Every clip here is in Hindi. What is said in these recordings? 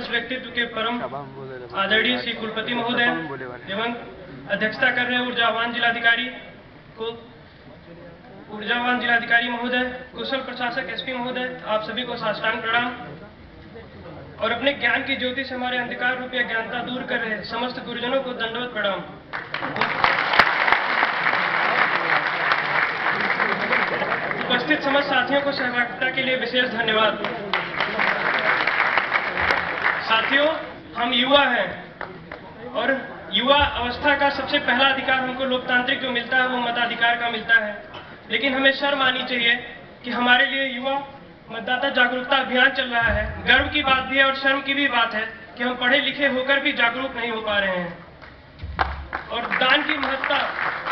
आदर्श व्यक्तित्व के परम आदरणीय श्री कुलपति महोदय एवं अध्यक्षता कर रहे ऊर्जावान जिलाधिकारी महोदय, कुशल प्रशासक एसपी महोदय, आप सभी को साष्टांग प्रणाम। और अपने ज्ञान की ज्योति से हमारे अंधकार रूपी अज्ञानता दूर कर रहे समस्त गुरुजनों को दंडवत प्रणाम। उपस्थित समस्त साथियों को सहभागिता के लिए विशेष धन्यवाद। साथियों, हम युवा हैं और युवा अवस्था का सबसे पहला अधिकार हमको लोकतांत्रिक जो मिलता है वो मताधिकार का मिलता है। लेकिन हमें शर्म आनी चाहिए कि हमारे लिए युवा मतदाता जागरूकता अभियान चल रहा है। गर्व की बात भी है और शर्म की भी बात है कि हम पढ़े लिखे होकर भी जागरूक नहीं हो पा रहे हैं। और दान की महत्ता,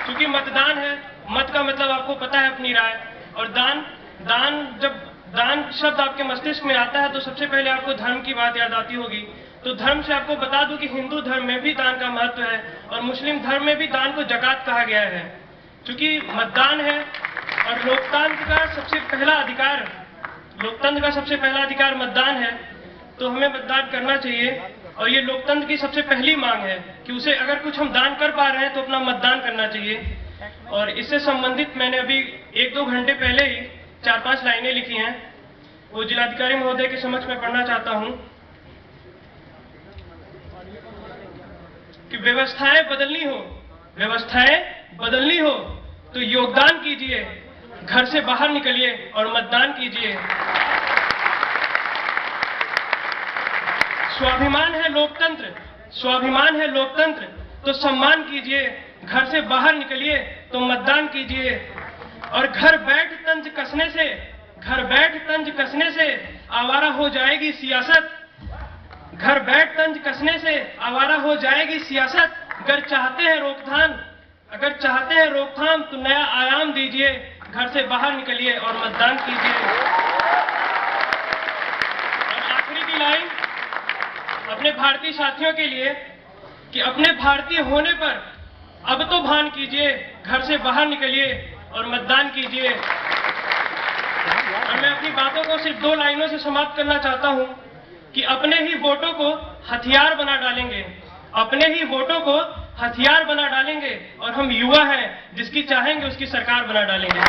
क्योंकि मतदान है, मत का मतलब आपको पता है अपनी राय। और जब दान शब्द आपके मस्तिष्क में आता है तो सबसे पहले आपको धर्म की बात याद आती होगी। तो धर्म से आपको बता दूं कि हिंदू धर्म में भी दान का महत्व है और मुस्लिम धर्म में भी दान को ज़कात कहा गया है। क्योंकि मतदान है और लोकतंत्र का सबसे पहला अधिकार मतदान है, तो हमें मतदान करना चाहिए। और ये लोकतंत्र की सबसे पहली मांग है कि उसे अगर कुछ हम दान कर पा रहे हैं तो अपना मतदान करना चाहिए। और इससे संबंधित मैंने अभी 1-2 घंटे पहले ही 4-5 लाइनें लिखी हैं, वो जिलाधिकारी महोदय के समक्ष मैं पढ़ना चाहता हूं कि व्यवस्थाएं बदलनी हो तो योगदान कीजिए, घर से बाहर निकलिए और मतदान कीजिए। स्वाभिमान है लोकतंत्र तो सम्मान कीजिए, घर से बाहर निकलिए तो मतदान कीजिए। और घर बैठ तंज कसने से आवारा हो जाएगी सियासत। अगर चाहते हैं रोकथाम तो नया आयाम दीजिए, घर से बाहर निकलिए और मतदान कीजिए। और आखिरी की लाइन अपने भारतीय साथियों के लिए कि अपने भारतीय होने पर अब तो भान कीजिए, घर से बाहर निकलिए और मतदान कीजिए। और मैं अपनी बातों को सिर्फ 2 लाइनों से समाप्त करना चाहता हूं कि अपने ही वोटों को हथियार बना डालेंगे और हम युवा हैं, जिसकी चाहेंगे उसकी सरकार बना डालेंगे।